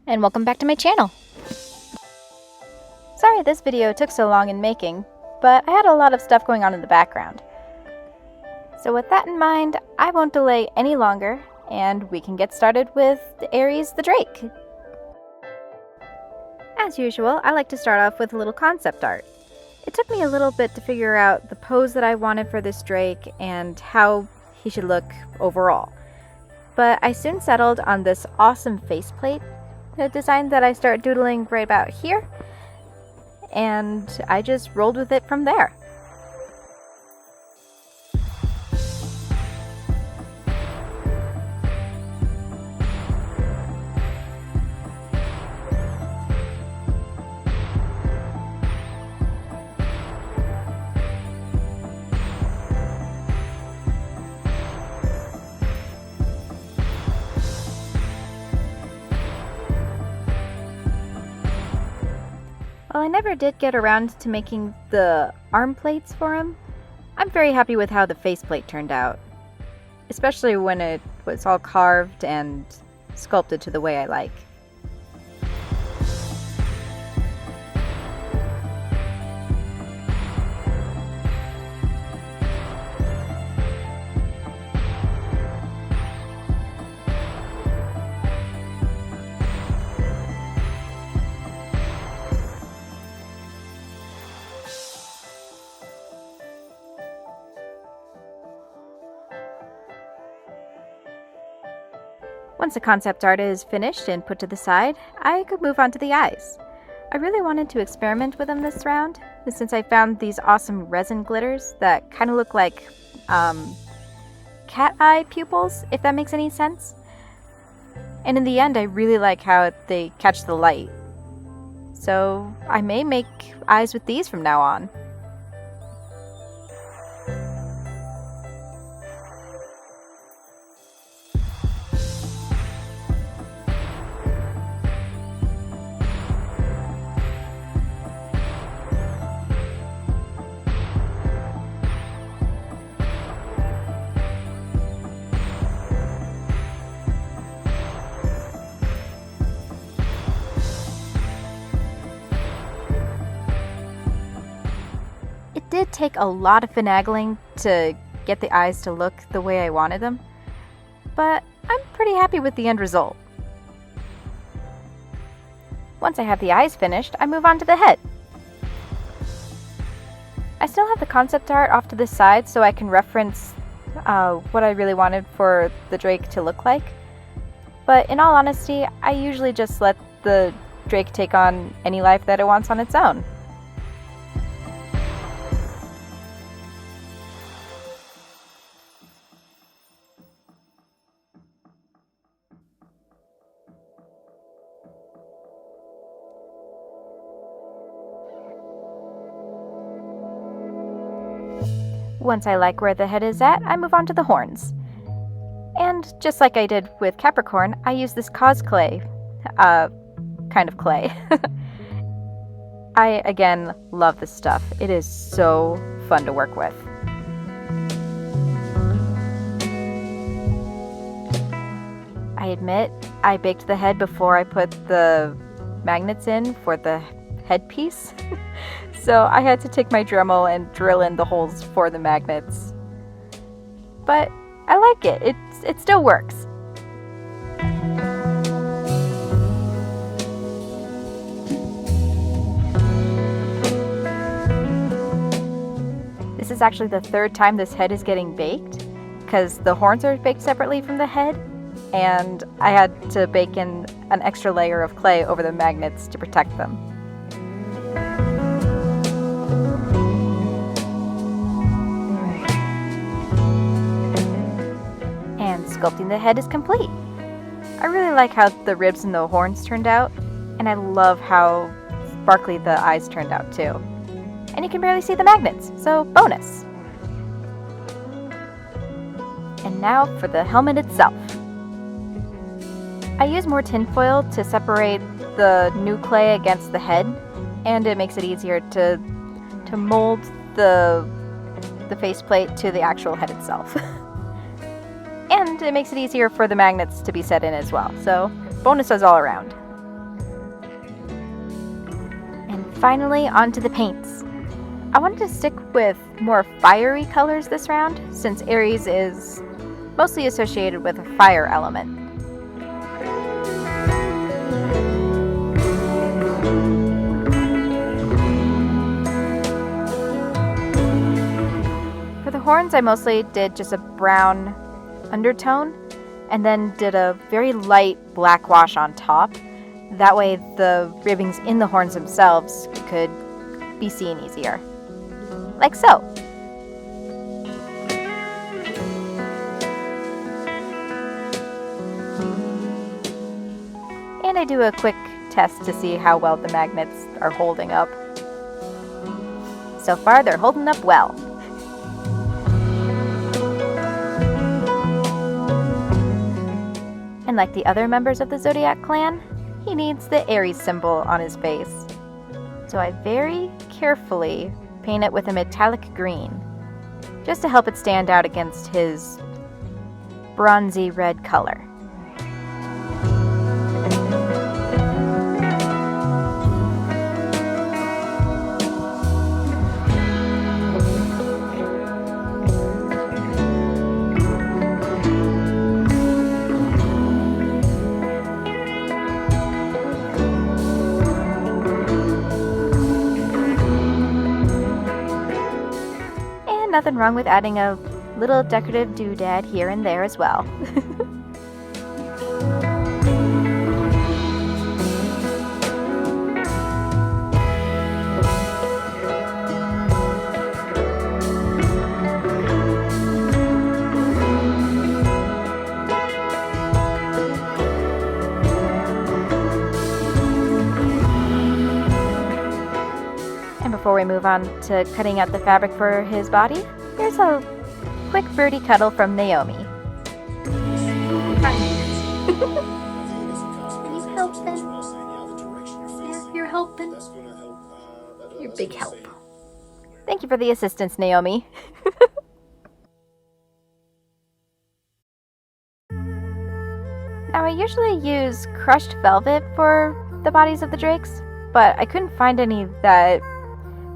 and welcome back to my channel. Sorry this video took so long in making, but I had a lot of stuff going on in the background. So with that in mind, I won't delay any longer, and we can get started with Aries the Drake. As usual, I like to start off with a little concept art. It took me a little bit to figure out the pose that I wanted for this Drake and how he should look overall. But I soon settled on this awesome faceplate, a design that I start doodling right about here, and I just rolled with it from there. While I never did get around to making the arm plates for him, I'm very happy with how the faceplate turned out, especially when it was all carved and sculpted to the way I like. Once the concept art is finished and put to the side, I could move on to the eyes. I really wanted to experiment with them this round, since I found these awesome resin glitters that kind of look like cat eye pupils, if that makes any sense. And in the end, I really like how they catch the light. So I may make eyes with these from now on. It did take a lot of finagling to get the eyes to look the way I wanted them, but I'm pretty happy with the end result. Once I have the eyes finished, I move on to the head. I still have the concept art off to the side so I can reference what I really wanted for the Drake to look like, but in all honesty, I usually just let the Drake take on any life that it wants on its own. Once I like where the head is at, I move on to the horns. And just like I did with Capricorn, I use this cosplay kind of clay. I, again, love this stuff. It is so fun to work with. I admit, I baked the head before I put the magnets in for the headpiece. So I had to take my Dremel and drill in the holes for the magnets. But I like it. It still works. This is actually the third time this head is getting baked, because the horns are baked separately from the head, and I had to bake in an extra layer of clay over the magnets to protect them. Sculpting the head is complete. I really like how the ribs and the horns turned out, and I love how sparkly the eyes turned out too. And you can barely see the magnets, so bonus! And now for the helmet itself. I use more tinfoil to separate the new clay against the head, and it makes it easier to mold the faceplate to the actual head itself. And it makes it easier for the magnets to be set in as well, so bonuses all around. Finally, onto the paints. I wanted to stick with more fiery colors this round, since Aries is mostly associated with a fire element. For the horns, I mostly did just a brown undertone, and then did a very light black wash on top. That way the ribbings in the horns themselves could be seen easier. Like so. And I do a quick test to see how well the magnets are holding up. So far, they're holding up well. And like the other members of the Zodiac clan, he needs the Aries symbol on his face. So I very carefully paint it with a metallic green, just to help it stand out against his bronzy red color. Nothing wrong with adding a little decorative doodad here and there as well. And before we move on to cutting out the fabric for his body, here's a quick birdie cuddle from Naomi. Are you helping? Yeah, you're helping. You're a big help. Thank you for the assistance, Naomi. Now, I usually use crushed velvet for the bodies of the drakes, but I couldn't find any that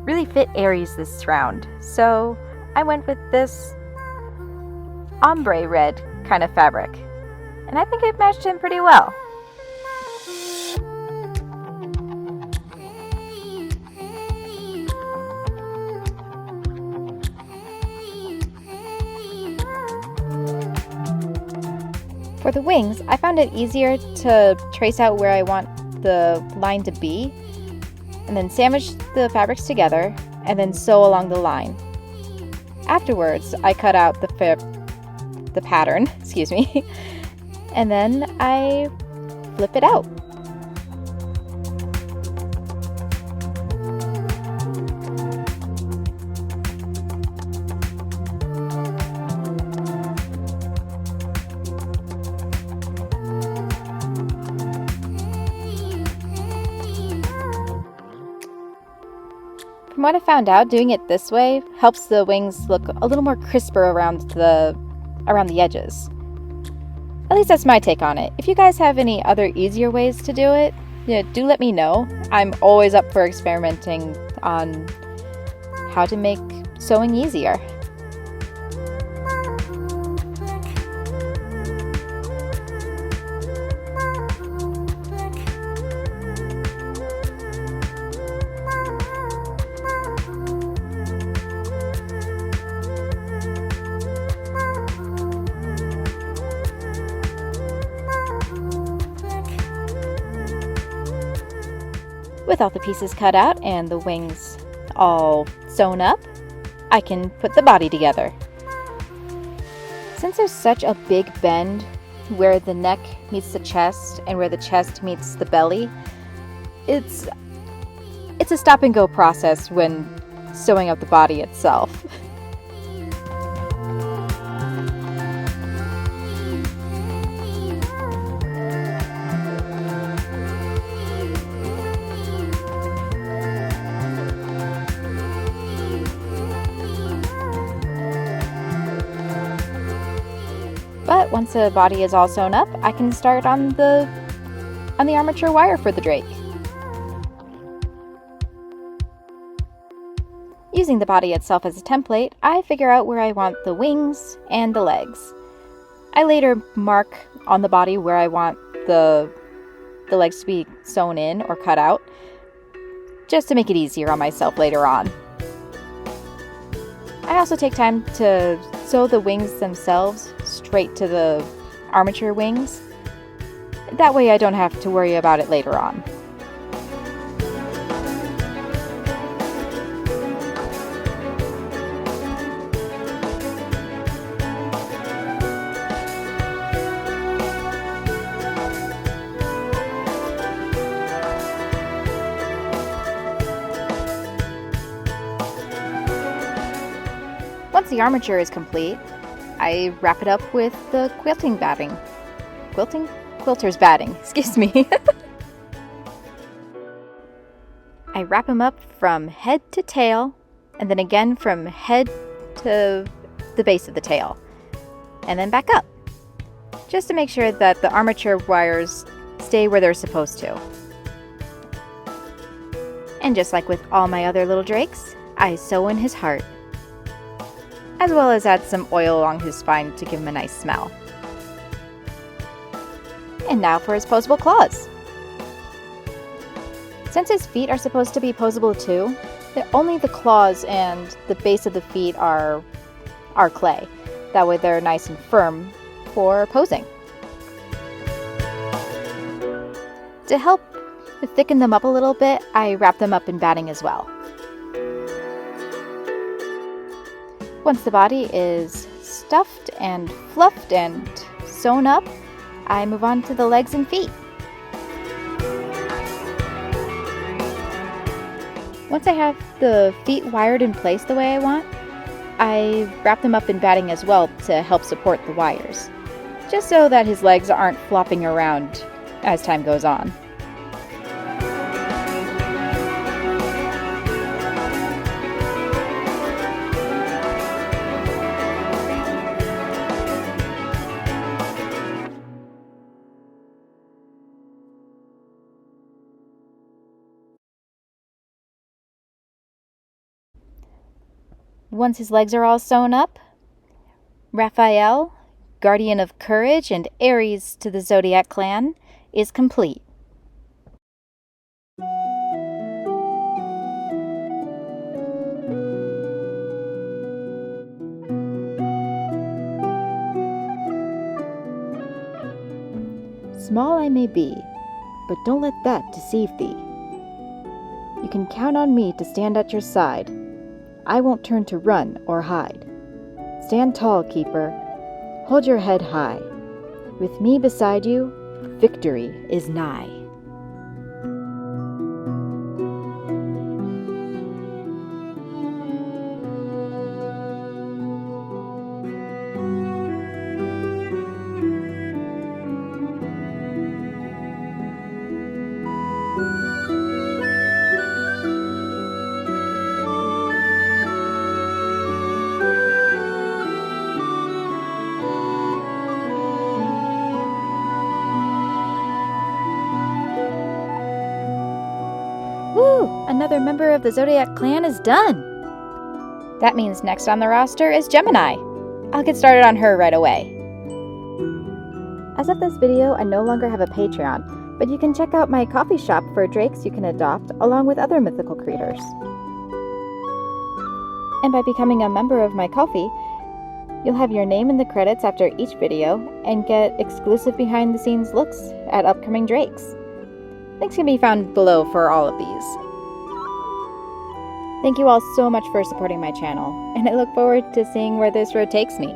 really fit Aries this round, so I went with this ombre red kind of fabric, and I think it matched him pretty well. For the wings, I found it easier to trace out where I want the line to be, and then sandwich the fabrics together, and then sew along the line. Afterwards, I cut out the pattern, and then I flip it out. From what I found out, doing it this way helps the wings look a little more crisper around the edges. At least that's my take on it. If you guys have any other easier ways to do it, do let me know. I'm always up for experimenting on how to make sewing easier. With all the pieces cut out and the wings all sewn up, I can put the body together. Since there's such a big bend where the neck meets the chest and where the chest meets the belly, it's a stop and go process when sewing up the body itself. But once the body is all sewn up, I can start on the armature wire for the drake. Using the body itself as a template, I figure out where I want the wings and the legs. I later mark on the body where I want the legs to be sewn in or cut out, just to make it easier on myself later on. I also take time to sew the wings themselves straight to the armature wings. That way I don't have to worry about it later on. Once the armature is complete, I wrap it up with the quilting batting. Quilter's batting, excuse me. I wrap him up from head to tail, and then again from head to the base of the tail, and then back up, just to make sure that the armature wires stay where they're supposed to. And just like with all my other little drakes, I sew in his heart, as well as add some oil along his spine to give him a nice smell. And now for his posable claws. Since his feet are supposed to be posable too, only the claws and the base of the feet are clay. That way they're nice and firm for posing. To help thicken them up a little bit, I wrap them up in batting as well. Once the body is stuffed and fluffed and sewn up, I move on to the legs and feet. Once I have the feet wired in place the way I want, I wrap them up in batting as well to help support the wires, just so that his legs aren't flopping around as time goes on. Once his legs are all sewn up, Raphael, guardian of courage and Aries to the Zodiac clan, is complete. Small I may be, but don't let that deceive thee. You can count on me to stand at your side. I won't turn to run or hide. Stand tall, keeper. Hold your head high. With me beside you, victory is nigh. Woo! Another member of the Zodiac clan is done! That means next on the roster is Gemini. I'll get started on her right away. As of this video, I no longer have a Patreon, but you can check out my coffee shop for drakes you can adopt along with other mythical creatures. And by becoming a member of my Kofi, you'll have your name in the credits after each video and get exclusive behind-the-scenes looks at upcoming drakes. Links can be found below for all of these. Thank you all so much for supporting my channel, and I look forward to seeing where this road takes me.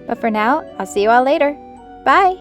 But for now, I'll see you all later. Bye!